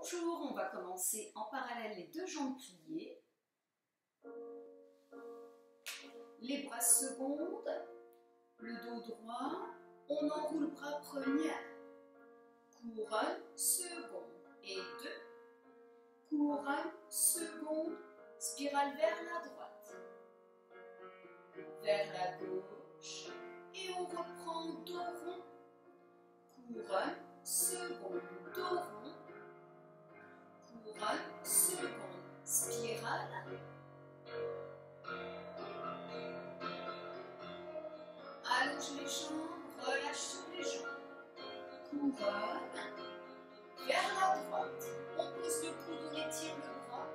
Bonjour, on va commencer en parallèle les deux jambes pliées. Les bras secondes, le dos droit, on enroule bras première. Couronne, seconde et deux. Couronne, seconde, spirale vers la droite. Vers la gauche et on reprend dos rond. Couronne, seconde, dos rond. Couronne, seconde, spirale. Allonge les jambes, relâche sur les jambes. Couronne, vers la droite. On pose le coude, on étire le bras.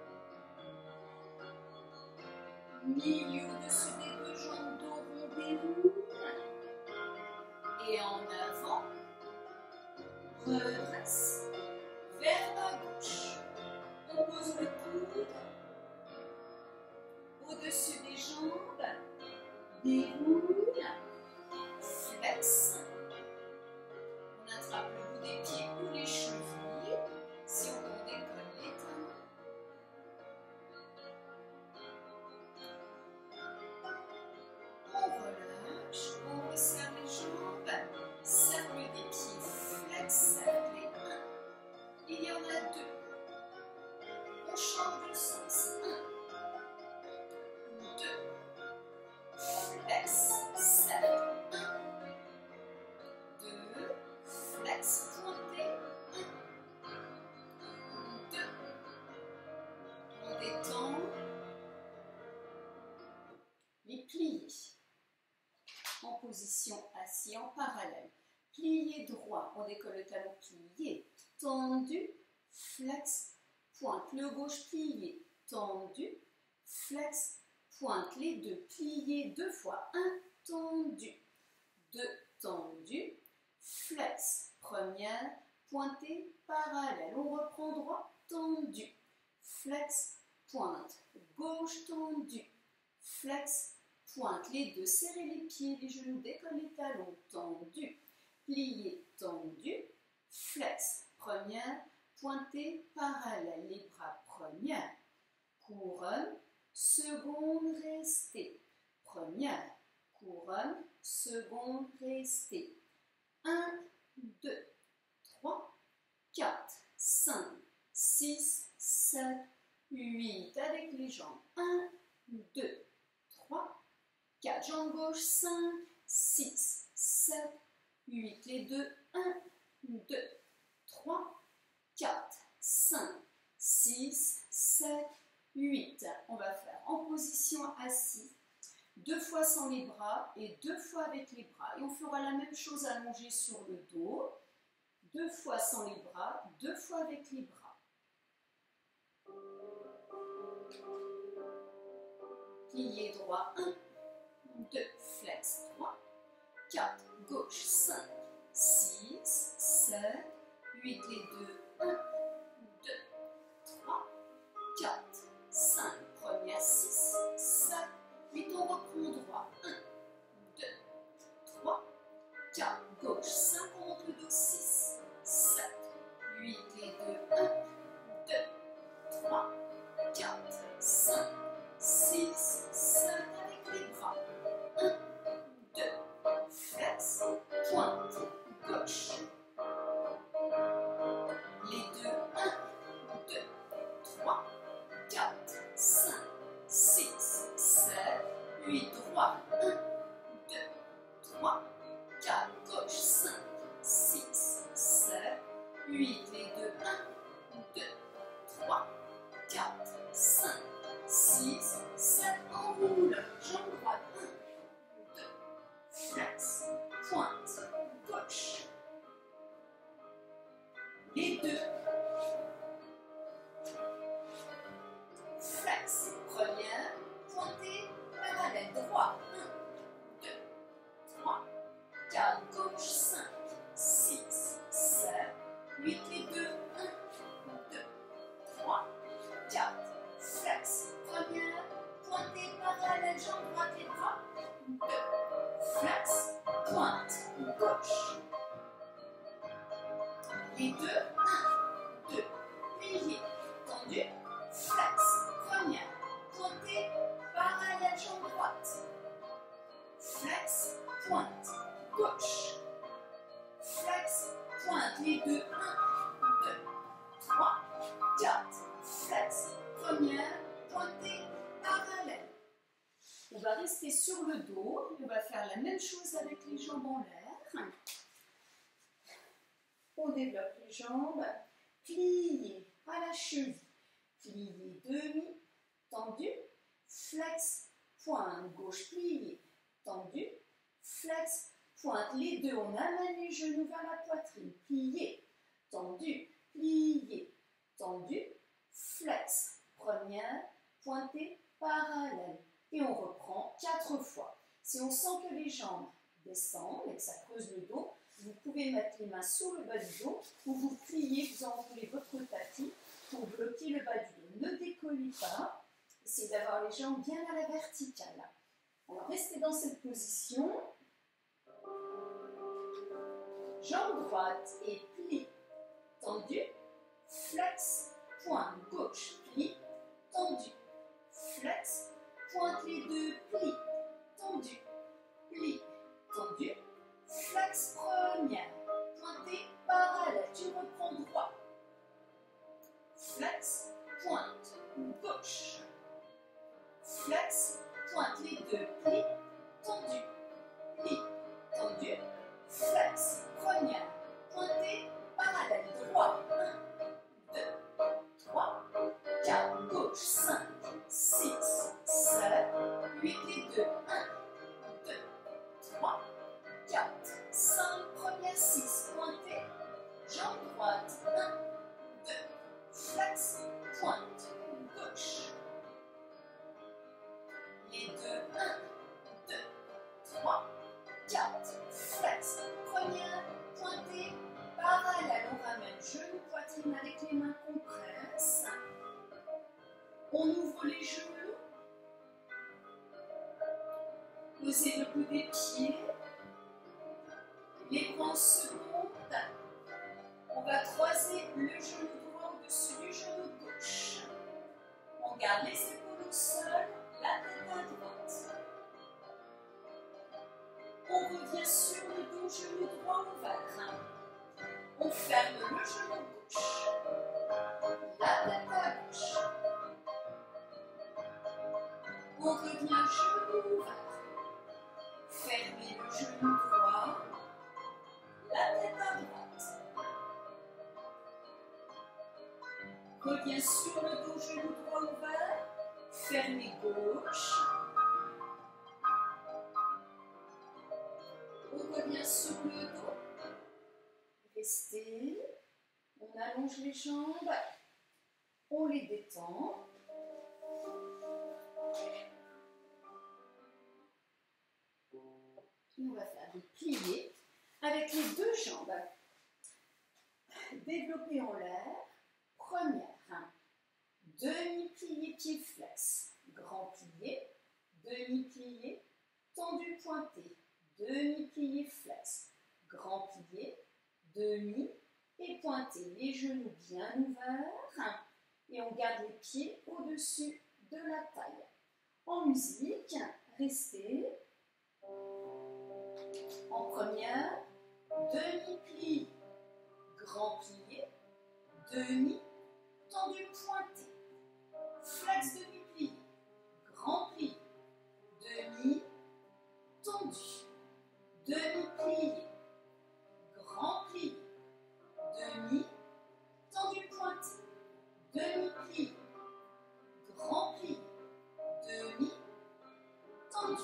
Milieu au-dessus des deux jambes, dos rond, déroule. Et en avant, redresse, vers la gauche. On pose le coude au-dessus des jambes, déroule, flex. On attrape le bout des pieds ou les chevilles si on décolle les talons. On relâche, on resserre les jambes, cercle des pieds, flex, cercle. Il y en a deux. On change de sens. 1, 2, flex, cercle. 1, 2, flex, pointé. 1, 2. On détend. Les pliés. En position assis en parallèle. Plié droit, on décolle le talon plié, tendu, flex, pointe le gauche plié, tendu, flex, pointe les deux, pliés deux fois, un, tendu, deux, tendu, flex, première, pointée, parallèle, on reprend droit, tendu, flex, pointe, gauche, tendu, flex, pointe les deux, serrez les pieds, les genoux, décolle les talons, tendu, plié, tendu, flex, première, pointé, parallèle, les bras première, couronne, seconde, restée, première, couronne, seconde, restée, 1, 2, 3, 4, 5, 6, 7, 8, avec les jambes, 1, 2, 3, 4, jambes gauche, 5, 6, 7, 8, les deux, 1, 2, 3, 4, 5, 6, 7, 8. On va faire en position assise, 2 fois sans les bras et 2 fois avec les bras. Et on fera la même chose allongée sur le dos, 2 fois sans les bras, 2 fois avec les bras. Plié droit, 1, 2, flex, 3, 4, gauche, 5, 6, 7, 8, les deux, 1, 2, 3, 4, 5, première, 6, 7, 8, on reprend droit, 1, 2, 3, 4, gauche, 5, on monte le dos, 6, 7, 8, les deux, 1, 2, 3, 4, 5, 6, 7, avec les bras, 1, 2, flex, pointe, gauche, les deux, 1, 2, 3, 4, 5, 6, 7, 8, droit, 1, 2, 3, 4, gauche, 5, 6, 7, 8, les deux, 1, 2, 3, 4, 5, 6, 7, enroule, jambe droite, 1, 2, flex, pointe, gauche, les deux, flex, première, pointée, parallèle, droit, 1, 2, 3, 4, gauche, 5, 6, 7, 8, les deux, 1, 2, 3, 4, flex, première, pointée, parallèle, jambe droite, les bras, 2, flex, pointe, gauche, les deux, 1, 2, puis sur le dos. On va faire la même chose avec les jambes en l'air. On développe les jambes. Plié à la cheville. Plié demi, tendu. Flex, pointe gauche pliée, tendu. Flex, pointe les deux. On amène les genoux vers la poitrine. Plié, tendu, plié, tendu. Flex, première, pointée, parallèle. Et on reprend 4 fois. Si on sent que les jambes descendent et que ça creuse le dos, vous pouvez mettre les mains sur le bas du dos ou vous pliez, vous enroulez votre tapis pour bloquer le bas du dos. Ne décollez pas. Essayez d'avoir les jambes bien à la verticale. Alors restez dans cette position. Jambe droite et plie, tendu. Flex, pointe gauche, plie, tendu. Flex, pointe les deux, plie, tendu. Plie, tendu. Flex première, pointée parallèle, tu reprends droit. Flex, pointe gauche. Flex, pointe les deux, plie, tendu. Plie, tendu. Flex, première, pointée parallèle, droit. 1, 2, 3, 4, gauche, 5, 6, 7, 8, les deux. 1, 2, 3, 4, 5, première, 6, pointée, jambe droite, 1, 2, flex, pointe, gauche. Les deux, 1, 2, 3, 4, flex, première, pointée, parallèle. On ramène genou, poitrine avec les mains qu'on presse. On ouvre les genoux. Posez le bout des pieds. Les bras en seconde. On va croiser le genou droit au-dessus du genou gauche. On garde les épaules au sol, la tête à droite. On revient sur le dos, genou droit ouvert. On ferme le genou gauche. La tête à gauche. On revient genou ouvert. Fermez le genou droit. La tête à droite. Reviens sur le dos, genou droit ouvert. Fermez gauche. On revient sur le dos. Restez. On allonge les jambes. On les détend. Et on va faire des pliés avec les deux jambes. Développées en l'air. Première. Demi-plié, pied flex. Grand plié. Demi-plié. Tendu pointé. Demi-plié flex. Grand plié. Demi et pointé. Les genoux bien ouverts. Et on garde les pieds au-dessus de la taille. En musique, restez. En première, demi-plié, grand plié, demi, tendu pointé, flex demi-plié, grand plié, demi, tendu, demi-plié, grand plié, demi, tendu pointé, demi-plié, grand plié, demi, tendu,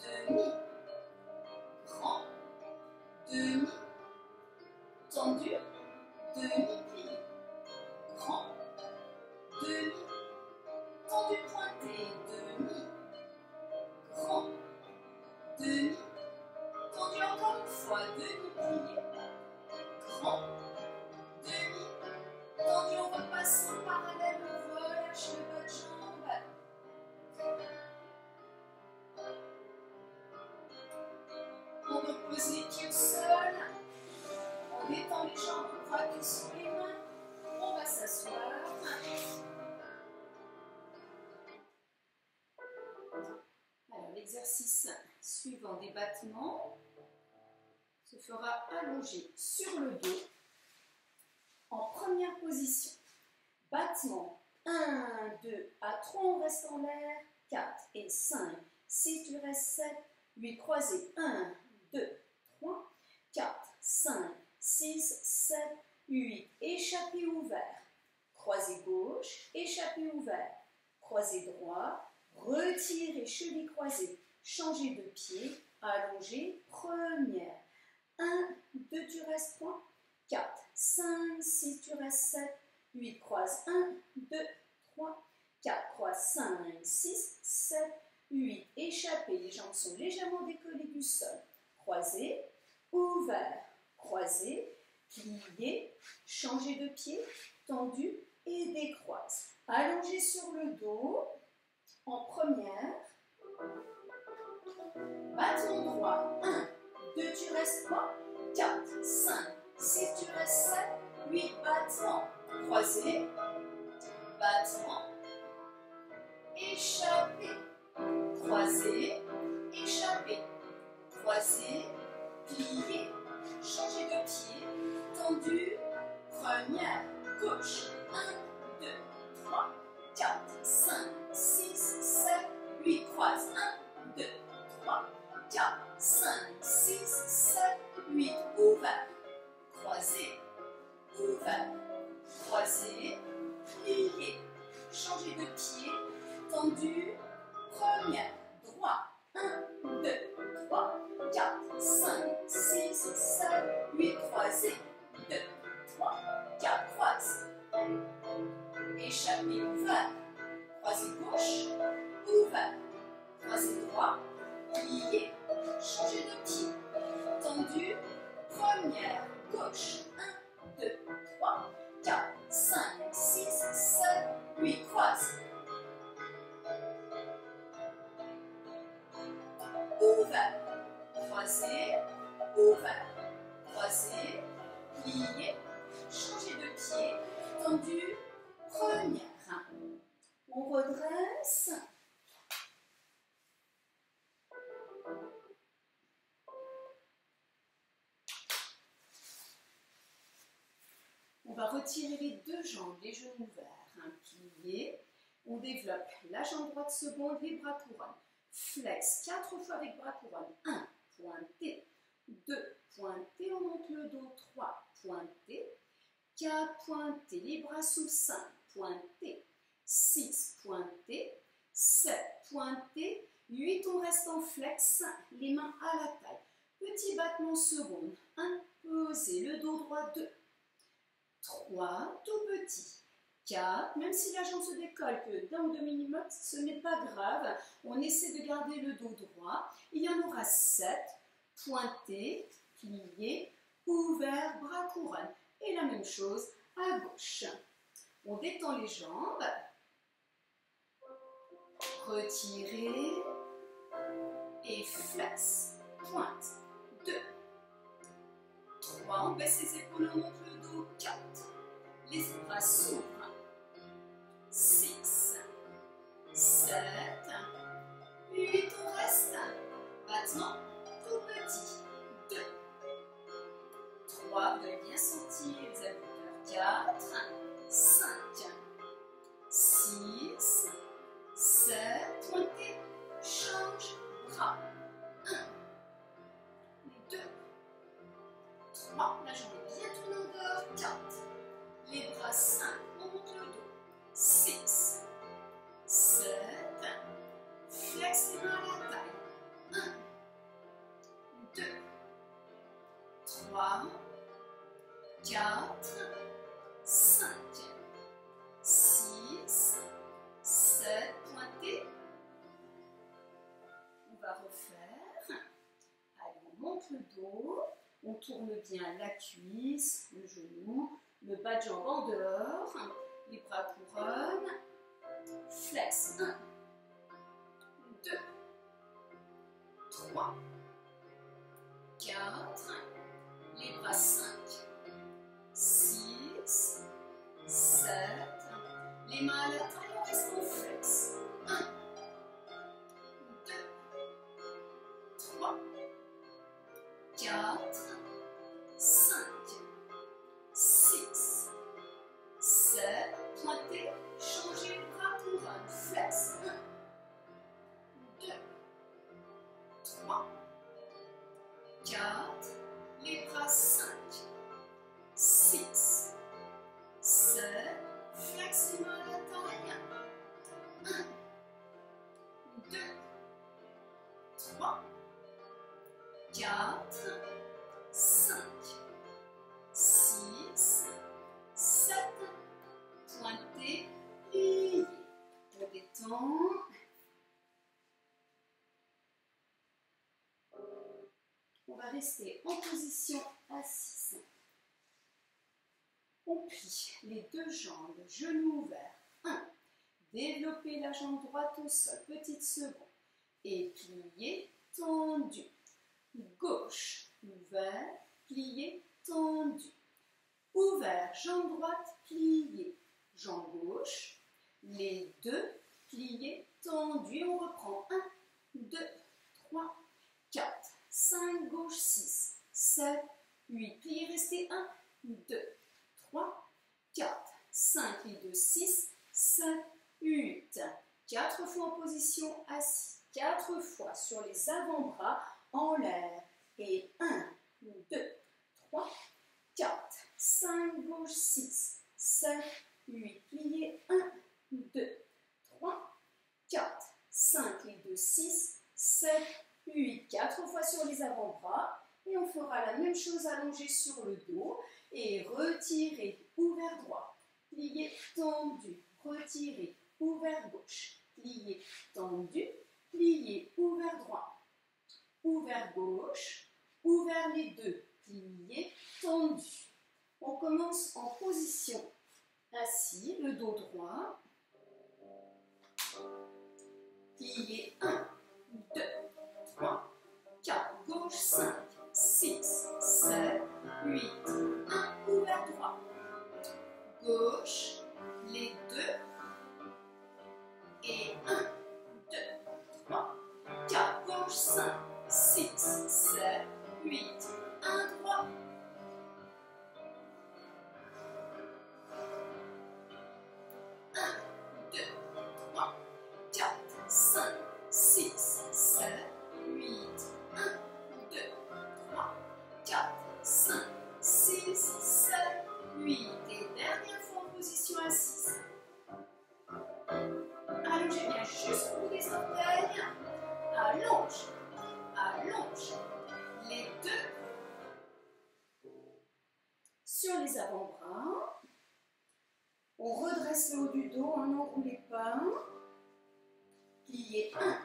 demi, grand, demi, tendu, demi-plié, grand, demi, tendu pointé, demi, grand, demi, tendu encore une fois, demi-plié, grand, demi, tendu, on repasse en parallèle, on relâche le bas de jambe. On repose les pieds au sol. On détend les jambes, on croise sur les mains. On va s'asseoir. Alors, l'exercice suivant des battements se fera allongé sur le dos en première position. Battement 1, 2, à 3, on reste en l'air. 4 et 5, 6, tu restes 7, 8, croisés, 1, 2, 3, 4, 5, 6, 7, 8, échappé ouvert, croisé gauche, échappé ouvert, croisé droit, retirez, cheville croisée, changez de pied, allongez, première, 1, 2, tu restes point, 4, 5, 6, tu restes 7, 8, croise, 1, 2, 3, 4, croise, 5, 6, 7, 8, échappez, les jambes sont légèrement décollées du sol, croisez, ouvert, croisez, pliez, changez de pied, tendu et décroise. Allongez sur le dos, en première, bâton droit, 1, 2, tu restes 3, 4, 5, 6, tu restes 7, 8, battement, croisé, battement, échappé, croisé, échappé, croisé, plié, changez de pied, tendu, première, gauche, 1, 2, 3, 4, 5, 6, 7, 8, croise, 1, 2, 3, 4, 5, 6, 7, 8, ouvert, croisé, ouvert, croisé, plié, changez de pied, tendu, première, droit, 1, 2, 3, 4, 5, 6, 7, 8, croisé, 2, 3, 4, croise, échappé, ouvert, croisé gauche, ouvert, croisé droit, plié, changez de pied, tendu, première, gauche, 1, 2, 3, 4, 5, 6, 7, 8, croise, ouvert, croisé, ouvert, croisé, plié, changez de pied, tendu, première. On redresse. On va retirer les deux jambes, les genoux ouverts, un plié. On développe la jambe droite seconde, les bras couronnes. Flex 4 fois avec bras couronnes. 1, pointé. 2, pointé, on monte le dos. 3, pointé. 4, pointé, les bras sous 5, pointé. 6, pointé. 7, pointé. 8, on reste en flex, les mains à la taille. Petit battement seconde. 1, posé, le dos droit. 2, 3, tout petit. 4, même si la jambe se décolle que d'un ou deux millimètres, ce n'est pas grave. On essaie de garder le dos droit. Il y en aura 7, pointé, plié, ouvert, bras couronne. Et la même chose à gauche. On détend les jambes. Retirez et flex. Pointe. 2, 3, on baisse les épaules, on monte le dos. 4, les bras s'ouvrent. 6, 7, 8, on reste. Battement tout petit. 2, 3, vous allez bien sentir les abdominaux. 4, 5, 6, 7, pointez, change, bras. 1, 2, 3, la jambe est bien tournée en dehors. 4, les bras 5, on monte le dos. 6, 7, flex les mains à la taille. 1, 2, 3, 4, 5, 6, 7, pointez. On va refaire. Allez, on monte le dos, on tourne bien la cuisse, le genou, le bas de jambe en dehors, les bras couronnes, flex, 1, 2, 3, 4, les bras 5, 6, 7, les mains à la taille, on reste en flex, 1, 2, 3, 4, 5, 6, 7, pointez, changez le bras couronne, flex, 1, 2, rester en position assise. On plie les deux jambes, genoux ouverts. 1. Développez la jambe droite au sol, petite seconde. Et pliez, tendu. Gauche, ouvert, plié, tendu. Ouvert, jambe droite, pliée. Jambe gauche, les deux, pliés, tendus. On reprend. 1, 2, 3, 4, 5, gauche, 6, 7, 8. Pliez, restez. 1, 2, 3, 4, 5, les deux, 6, 7, 8. 4 fois en position assise. 4 fois sur les avant-bras en l'air. Et 1, 2, 3, 4, 5, gauche, 6, 7, 8. Pliez. 1, 2, 3, 4, 5, les deux, 6, 7, 8. 4 fois sur les avant-bras. Et on fera la même chose allongé sur le dos. Et retirez, ouvert droit. Pliez, tendu. Retirez, ouvert gauche. Pliez, tendu. Pliez, ouvert droit. Ouvert gauche. Ouvert les deux. Pliez, tendu. On commence en position assis, le dos droit. Pliez 1, 2, 3, 4, gauche, 5, 6, 7, 8, 1, ouvert droit. Gauche, les deux. Et 1, 2, 3, 4, gauche, 5, 6, 7, 8, 1, droit. 5, 6, 7, 8, 1, 2, 3, 4, 5, 6, 7, 8. Et dernière fois en position assise. Allongez bien jusqu'au bout des orteils. Allonge, allonge. Les deux sur les avant-bras. On redresse le haut du dos, on n'enroule les pas. Pliez 1.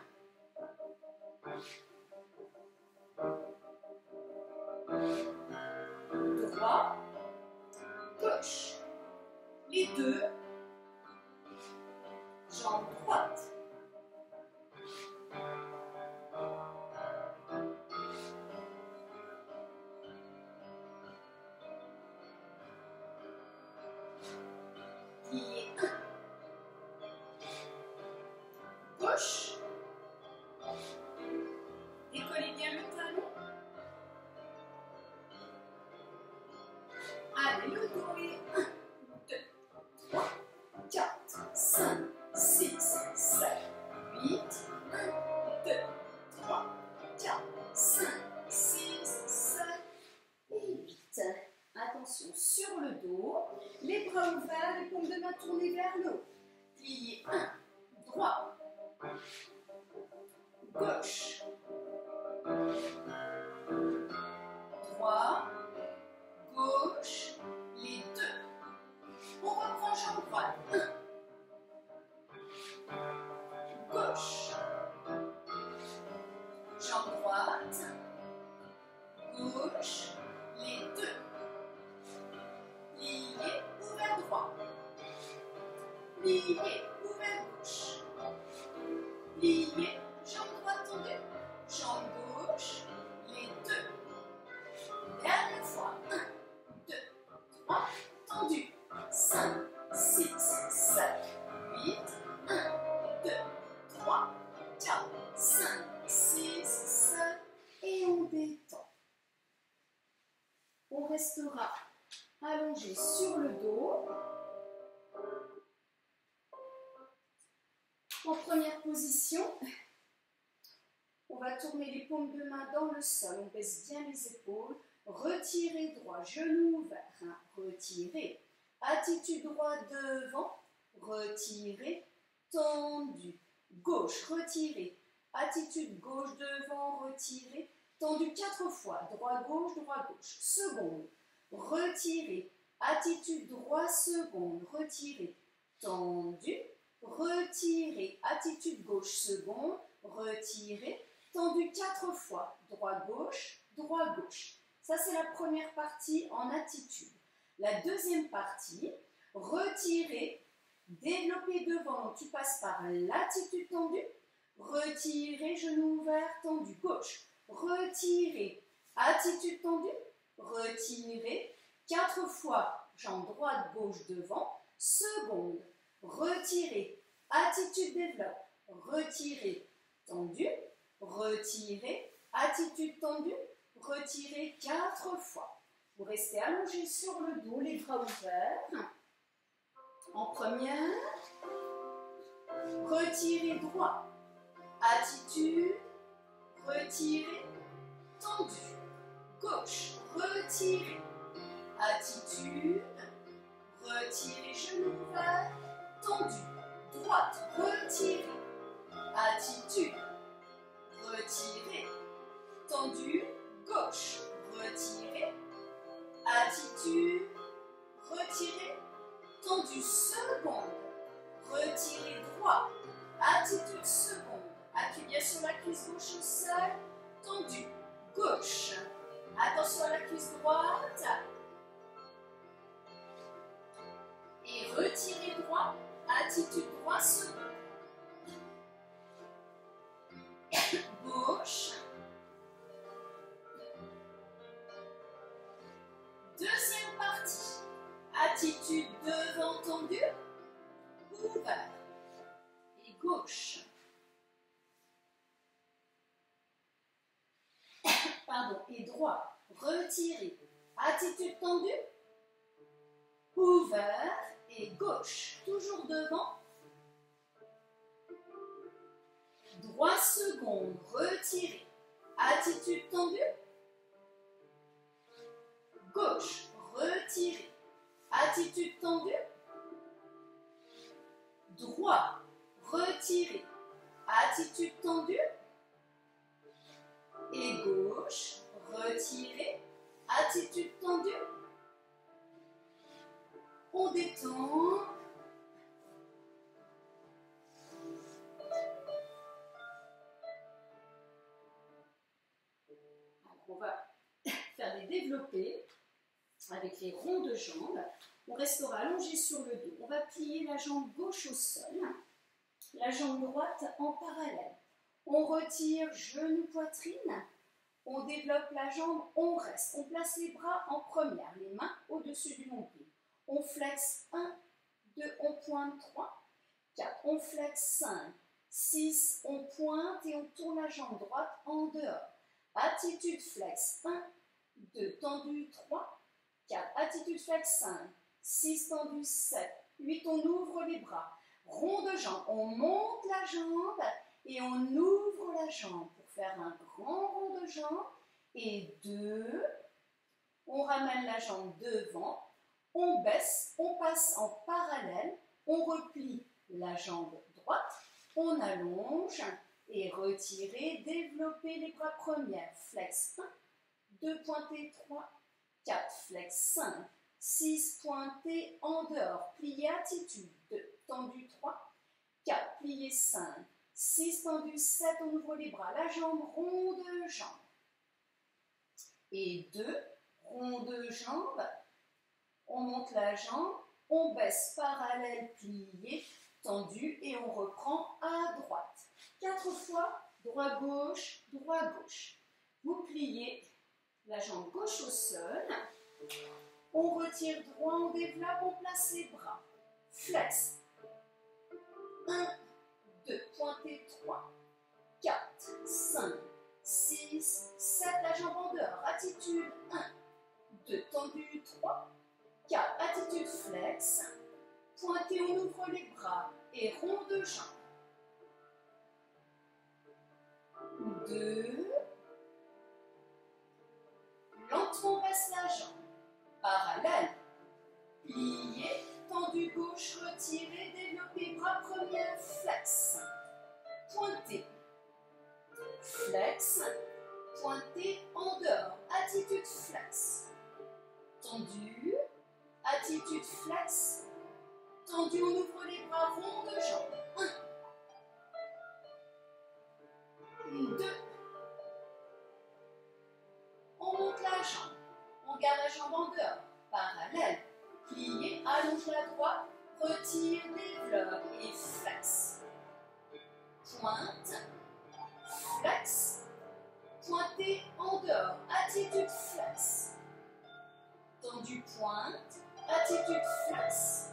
Droit, gauche. Les deux. Jambe droite. Pliez 1. Gauche. Décollez bien le talon. Allez, le dos et 1, 2, 3, 4, 5, 6, 7, 8, 1, 2, 3, 4, 5, 6, 7 et 8. Attention sur le dos, les bras ouverts, les paumes de main tournées vers le haut. Pliez 1, droit, gauche, droit, gauche, les deux. On reprend jambe droite. 1, gauche, jambe droite, gauche, les deux. Pliez, ouvert droit. Pliez, ouvert gauche. Pliez, jambe droite tendue. Jambe gauche, les deux. Dernière fois. 1, 2, 3, tendu. 5, 6, 7, 8, 1, 2, 3, 4, 5, 6, 7 et on détend. On restera allongé sur le dos. En première position, on va tourner les paumes de main dans le sol. On baisse bien les épaules. Retirez droit, genou ouvert. Retirez. Attitude droite devant. Retirez. Tendu. Gauche, retirez. Attitude gauche devant, retirez. Tendu 4 fois. Droit, gauche, seconde. Retirez. Attitude droit, seconde. Retirez. Tendu. Retirez. Attitude gauche, seconde. Retirez. Tendu 4 fois. Droit, gauche, droit, gauche. Ça, c'est la première partie en attitude. La deuxième partie, retirer, développer devant. Donc, tu passes par l'attitude tendue, retirer, genou ouvert, tendu, gauche. Retirer, attitude tendue, retirer, 4 fois, jambe droite, gauche, devant, seconde, retirer, attitude développe, retirer, tendu, retirer, attitude tendue, retirer 4 fois. Vous restez allongé sur le dos, les bras ouverts. En première, retirez droit, attitude, retirez, tendu, gauche, retirez, attitude, retirez, genou ouvert, tendu, droite, retirez, attitude, retirez, tendu, gauche, retirez, attitude, retirez, tendu, seconde, retirez, droit, attitude, seconde, appuyez bien sur la cuisse gauche au sol, tendu, gauche, attention à la cuisse droite, et retirez droit, attitude droit, seconde, gauche, deuxième partie, attitude devant tendu, ouvert, et gauche, pardon, et droit, retirez, attitude tendue, ouvert, et gauche, toujours devant, droit seconde, retirez, attitude tendue, gauche, retirez, attitude tendue, droit, retirez, attitude tendue, et gauche, retirez, attitude tendue, on détend, alors on va faire des développés avec les ronds de jambes. On restera allongé sur le dos. On va plier la jambe gauche au sol, la jambe droite en parallèle. On retire genou, poitrine, on développe la jambe, on reste. On place les bras en première, les mains au-dessus du nombril. On flexe 1, 2, on pointe 3, 4, on flexe 5, 6, on pointe et on tourne la jambe droite en dehors. Attitude flex 1, 2, tendu 3, 4, attitude flex 5, 6, tendu 7, 8, on ouvre les bras. Rond de jambe, on monte la jambe et on ouvre la jambe pour faire un grand rond de jambe. Et 2, on ramène la jambe devant, on baisse, on passe en parallèle, on replie la jambe droite, on allonge et retirez, développez les bras premières. Flex 1, 2 pointés 3, 4, flex 5, 6 pointés en dehors, plié attitude 2, tendu 3, 4, plié 5, 6 tendu 7, on ouvre les bras, la jambe, rond de jambe. Et 2, rond de jambe, on monte la jambe, on baisse parallèle, plié, tendu et on reprend à droite. 4 fois, droit-gauche, droit-gauche. Vous pliez la jambe gauche au sol, on retire droit, on développe, on place les bras. Flex. 1, 2, pointé 3, 4, 5, 6, 7, la jambe en dehors. Attitude 1, 2, tendu 3, 4, attitude flex. Pointé, on ouvre les bras et rond de jambe. 2, lentement baisse la jambe, parallèle, plié, tendu gauche, retiré, développé, bras première, flex, pointé, flex, pointé en dehors, attitude flex, tendu, attitude flex, tendu, on ouvre les bras, rond de jambe, 1, 2, retire, développe et flex. Pointe, flex, pointé en dehors, attitude flex. Tendu, pointe, attitude flex.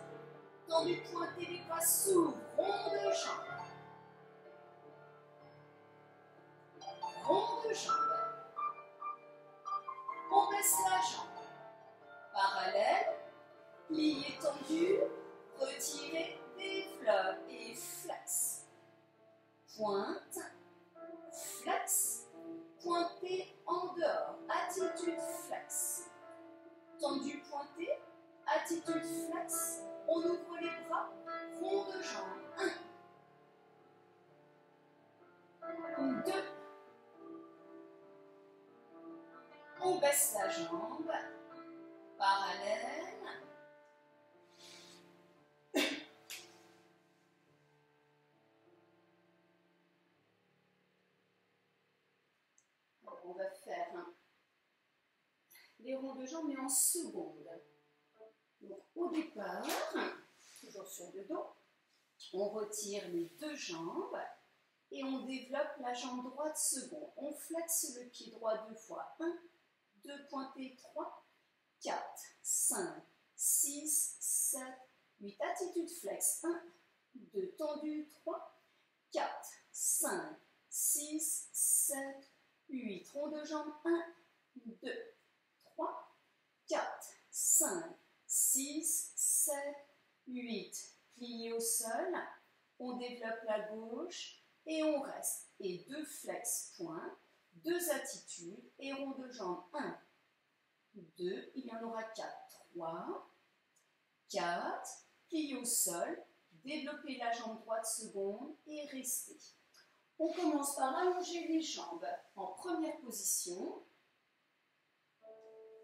Tendu, pointé, les bras s'ouvrent, rond de jambe. Rond de jambe. On baisse la jambe. Parallèle, plié tendu, retiré, développe et flex. Pointe, flex, pointé en dehors, attitude flex. Tendu, pointé, attitude flex. On ouvre les bras, rond de jambe. 1, 2. On baisse la jambe, parallèle. On va faire les ronds de jambes, mais en seconde. Donc, au départ, toujours sur le dos, on retire les deux jambes et on développe la jambe droite seconde. On flexe le pied droit 2 fois. 1, 2 pointés, 3, 4, 5, 6, 7, 8. Attitude flex. 1, 2, tendu, 3, 4, 5, 6, 7, 8. Rond de jambe. 1, 2, 3, 4, 5, 6, 7, 8. Plié au sol. On développe la gauche et on reste. Et 2 flex, point. 2 attitudes et rond de jambe. 1, 2, il y en aura 4. 3, 4, plié au sol, développez la jambe droite seconde et restez. On commence par allonger les jambes en première position.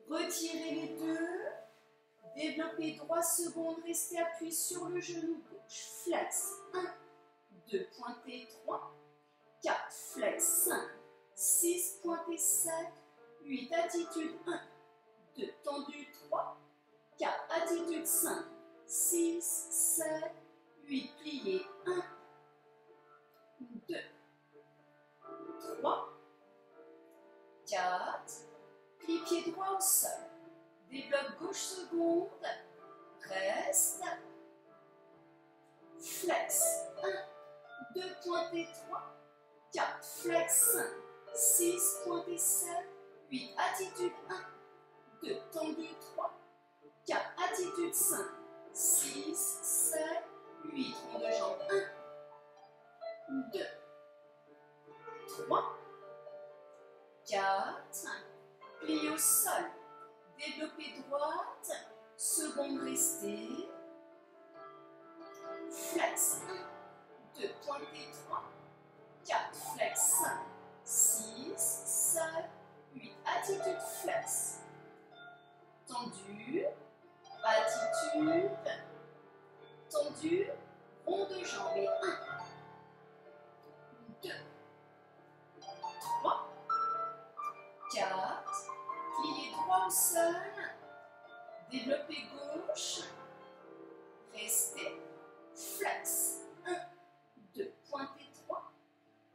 Retirez les deux, développez droit seconde, restez appuyé sur le genou gauche. Flex, 1, 2, pointez, 3, 4, flex, 5, 6, pointé 7, 8, attitude 1, 2, tendu 3, 4, attitude 5, 6, 7, 8, plié 1, 2, 3, 4, plie pied droit au sol, développe gauche seconde, reste, flex 1, 2, pointé 3, 4, flex 5, 6, pointé 7, 8, attitude 1, 2, tendu 3, 4, attitude 5, 6, 7, 8, rond de jambe 1, 2, 3, 4, plie au sol, développez droite, seconde restée, flex 1, 2, pointez 3, 4, flex 5, 6, 7, 8, attitude flex, tendu, attitude, tendu, rond de jambe et 1, 2, 3, 4, pliez droit au sol, développez gauche, restez, flex, 1, 2, pointez 3,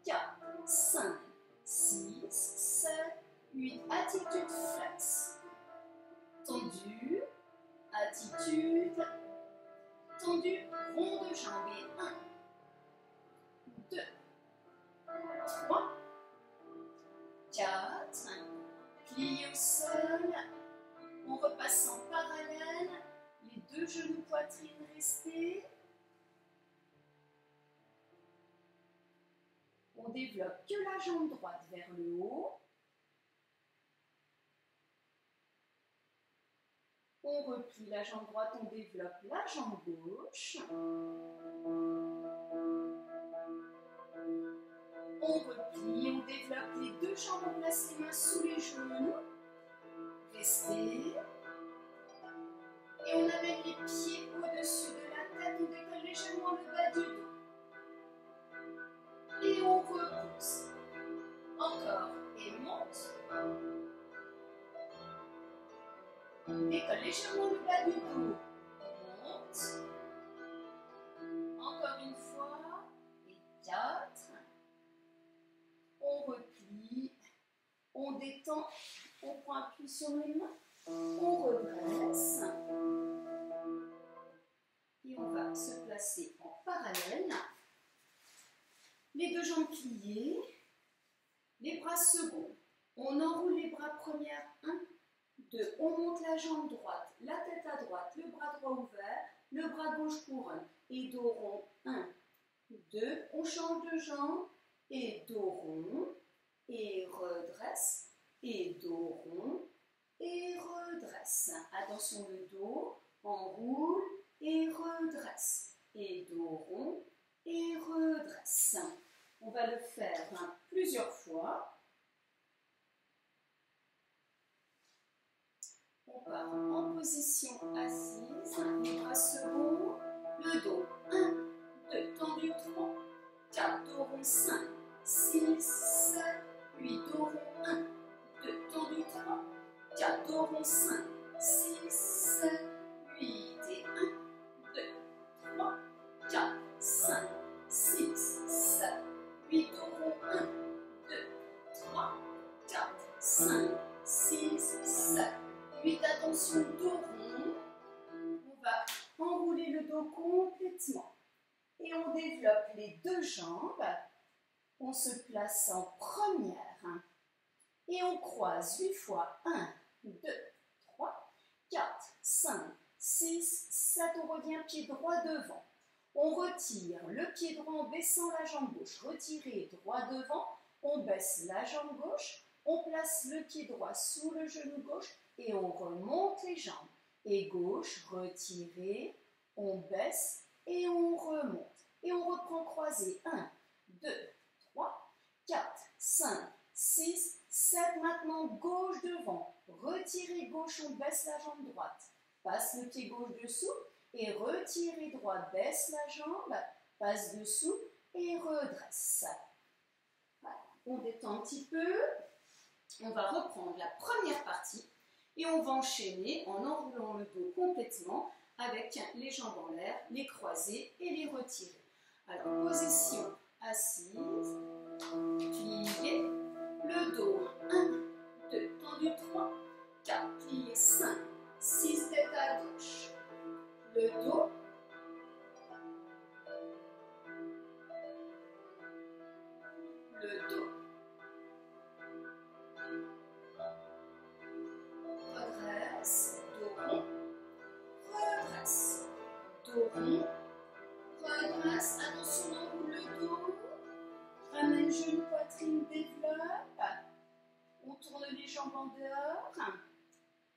4, 5, 6, 7, 8, attitude flex, tendu, attitude, tendu, rond de jambe et 1, 2, 3, 4, plié au sol, on repasse en parallèle, les deux genoux poitrine restés. On développe que la jambe droite vers le haut. On replie la jambe droite, on développe la jambe gauche. On replie, on développe les deux jambes, on place les mains sous les genoux. Restez. Et on amène les pieds au-dessus de la tête, on décolle légèrement le bas du dos. Et on repousse. Encore. Et monte. Décolle légèrement le bas du dos. Monte. détend, on prend appui sur les mains, on redresse et on va se placer en parallèle. Les deux jambes pliées, les bras seconds. On enroule les bras première, 1, 2. On monte la jambe droite, la tête à droite, le bras droit ouvert, le bras gauche couronne et dos rond, 1, 2. On change de jambe et dos rond et redresse et dos rond et redresse. Attention le dos, enroule et redresse et dos rond et redresse. On va le faire plusieurs fois. On part en position assise, les bras seconds, le dos, 1, 2, tendu, 3, 4, dos rond, 5, 6, 7, 8, dos rond, 1, 2, tendu, 3, 4, dos rond, 5, 6, 7, 8, et 1, 2, 3, 4, 5, 6, 7, 8, dos rond, 1, 2, 3, 4, 5, 6, 7, 8, attention, dos rond. On va enrouler le dos complètement. Et on développe les deux jambes. On se place en première. Et on croise 8 fois. 1, 2, 3, 4, 5, 6, 7. On revient pied droit devant. On retire le pied droit en baissant la jambe gauche. Retirez droit devant. On baisse la jambe gauche. On place le pied droit sous le genou gauche et on remonte les jambes. Et gauche, retirez, on baisse et on remonte. Et on reprend croisé. 1, 2, 3, 4, 5, 6, 7. Maintenant, gauche devant. Retirez gauche, on baisse la jambe droite. Passe le pied gauche dessous et retirez droite. Baisse la jambe, passe dessous et redresse. Voilà. On détend un petit peu. On va reprendre la première partie et on va enchaîner en enroulant le dos complètement avec les jambes en l'air, les croiser et les retirer. Alors, position assise, plié, le dos, 1, 2, tendu, 3, 4, plié, 5, 6, tête à gauche, le dos, le dos, redresse, dos rond, redresse, dos rond, redresse, attention, on enroule le dos, ramène genou, poitrine, développe, on tourne les jambes en dehors,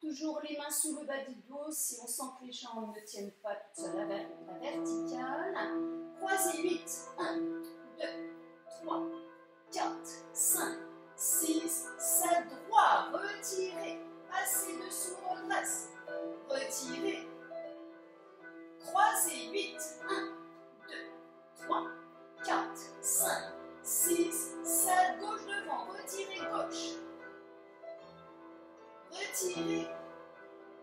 toujours les mains sous le bas du dos si on sent que les jambes ne tiennent pas toutes seules à la verticale, croisez 8, 1, 2, 3, 4, 5, 6, 7, droit, retirez, passez dessous, redresse, retirez, croisez 8, 1, 2, 3, 4, 5, 6, 7, gauche devant, retirez gauche, retirez,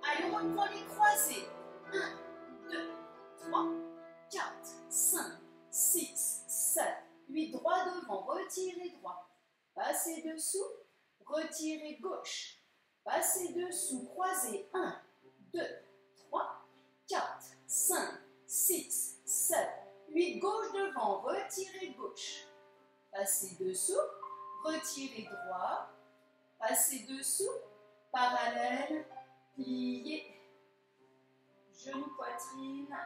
allez on reprend les croisés, 1, 2, 3, 4, 5, 6, 7, 8, droit devant, retirez droit, passez dessous, retirez gauche, passez dessous, croisez, 1, 2, 3, 4, 5, 6, 7, 8, gauche devant, retirez gauche, passez dessous, retirez droit, passez dessous, parallèle, plié, genou, poitrine,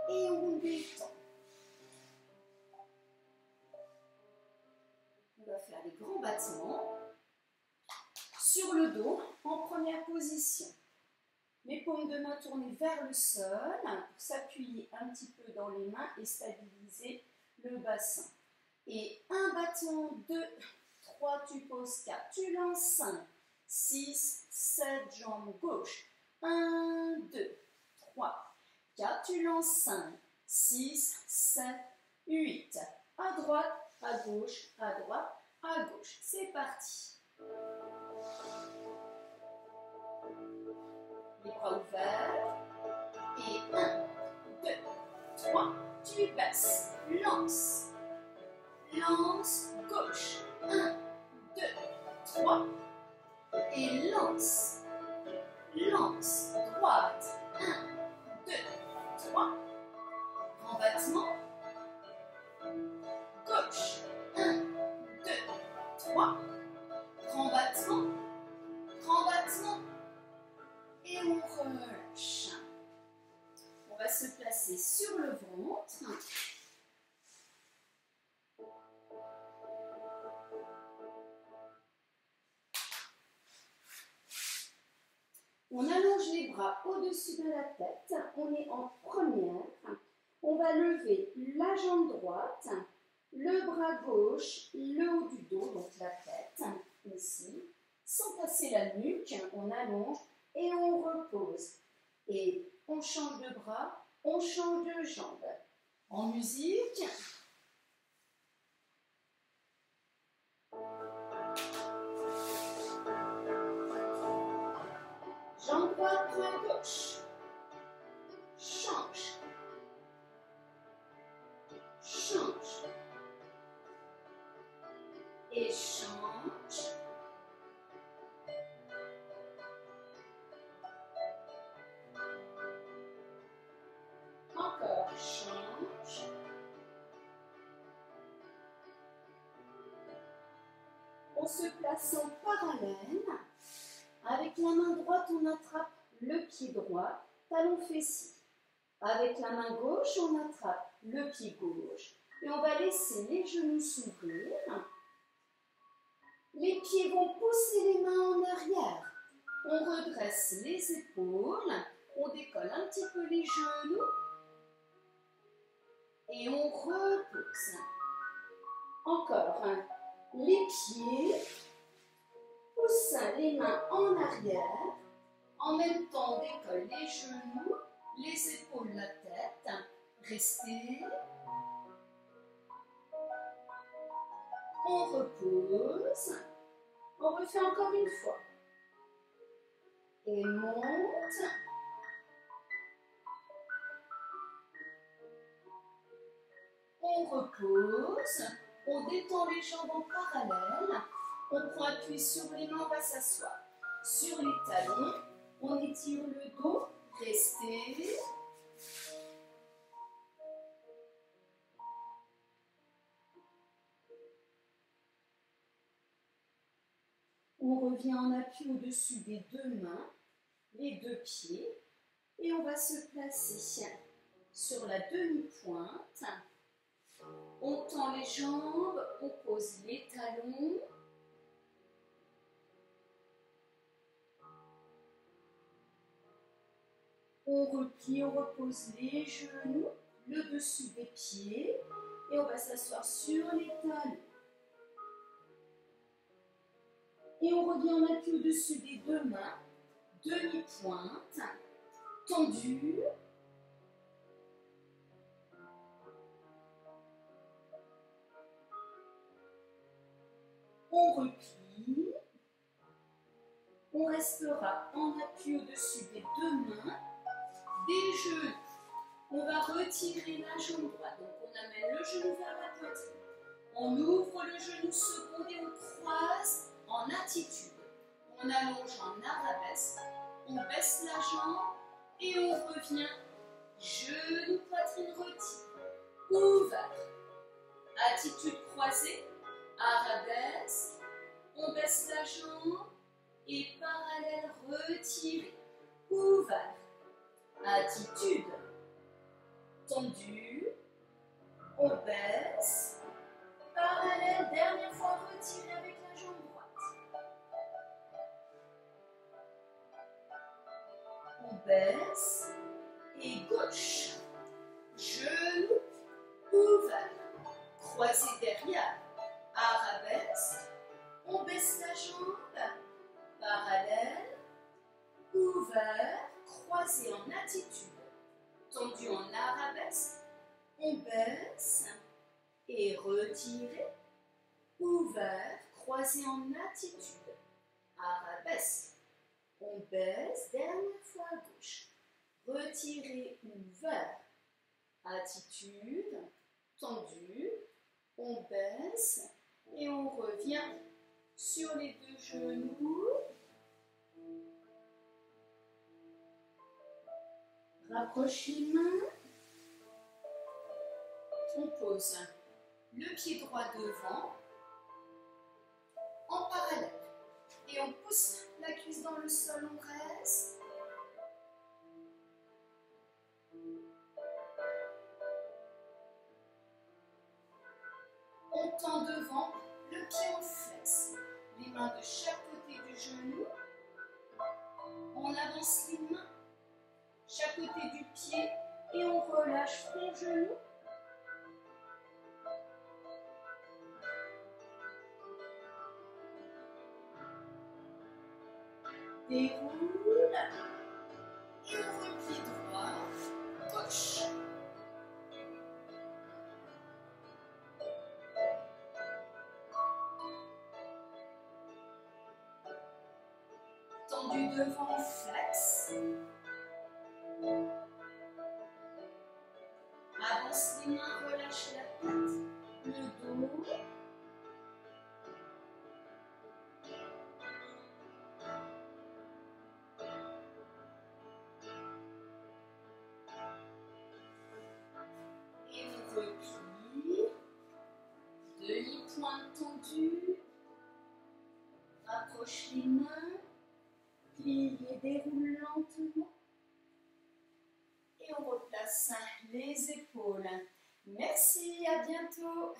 et on détend. On va faire des grands battements sur le dos en première position. Les paumes de main tournées vers le sol pour s'appuyer un petit peu dans les mains et stabiliser le bassin. Et un battement, 2, 3, tu poses 4, tu lances 5, 6, 7, jambes gauche, 1, 2, 3, 4, tu lances 5, 6, 7, 8, à droite, à gauche, à droite, à gauche. C'est parti. Les bras ouverts. Et 1, 2, 3, tu baisses. Lance. Lance. gauche. 1, 2, 3. Et lance. Lance. Droite. 1, 2, 3. Grand battement. Gauche. 1, 2, 3. Grand battement. Grand battement. Et on relâche. On va se placer sur le ventre. On allonge les bras au-dessus de la tête. On est en première. On va lever la jambe droite, le bras gauche, le haut du dos, donc la tête, ici. Sans passer la nuque, on allonge et on repose. Et on change de bras, on change de jambe. En musique. Jambe droite, bras gauche. Change. Change. Et change. Encore, change. On se place en parallèle. Avec la main droite, on attrape le pied droit, talon fessier. Avec la main gauche, on attrape le pied gauche. Et on va laisser les genoux s'ouvrir. Les pieds vont pousser les mains en arrière. On redresse les épaules. On décolle un petit peu les genoux. Et on repose. Encore. Les pieds poussent les mains en arrière. En même temps, on décolle les genoux, les épaules, la tête. Restez. On repose. On refait encore une fois. Et monte. On repose. On détend les jambes en parallèle. On prend appui sur les mains, on va s'asseoir. Sur les talons, on étire le dos. Restez. On revient en appui au-dessus des deux mains, les deux pieds. Et on va se placer sur la demi-pointe. On tend les jambes, on pose les talons. On replie, on repose les genoux, le dessus des pieds. Et on va s'asseoir sur les talons. Et on revient en appui au-dessus des deux mains, demi-pointe, tendue. On replie. On restera en appui au-dessus des deux mains, des genoux. On va retirer la jambe droite. Donc on amène le genou vers la poitrine. On ouvre le genou second et on croise en attitude. On allonge en arabesque. On baisse la jambe et on revient. Genou, poitrine retire. Ouvert. Attitude croisée. Arabesque. On baisse la jambe. Et parallèle retiré, ouvert, attitude, tendue, on baisse, parallèle, dernière fois retiré avec la jambe droite. On baisse et gauche, genou, ouvert, croisé derrière, arabesque, on baisse la jambe, parallèle, ouvert, croisé en attitude, tendu en arabesque, on baisse et retiré, ouvert, croisé en attitude, arabesque, on baisse, dernière fois à gauche, retiré, ouvert, attitude, tendu, on baisse Et on revient sur les deux genoux. Rapproche les mains. On pose le pied droit devant en parallèle. Et on pousse la cuisse dans le sol, on reste. On tend devant, le pied on flexe. Les mains de chaque côté du genou. On avance les mains, chaque côté du pied et on relâche front genou. Déroule et on replie droit, gauche. Tendu devant, flex. Avance les mains, relâche la tête, le dos. Et on replie. Demi-pointe tendue. Rapproche les mains. Plie et déroule lentement. Et on replace les épaules. Merci, à bientôt.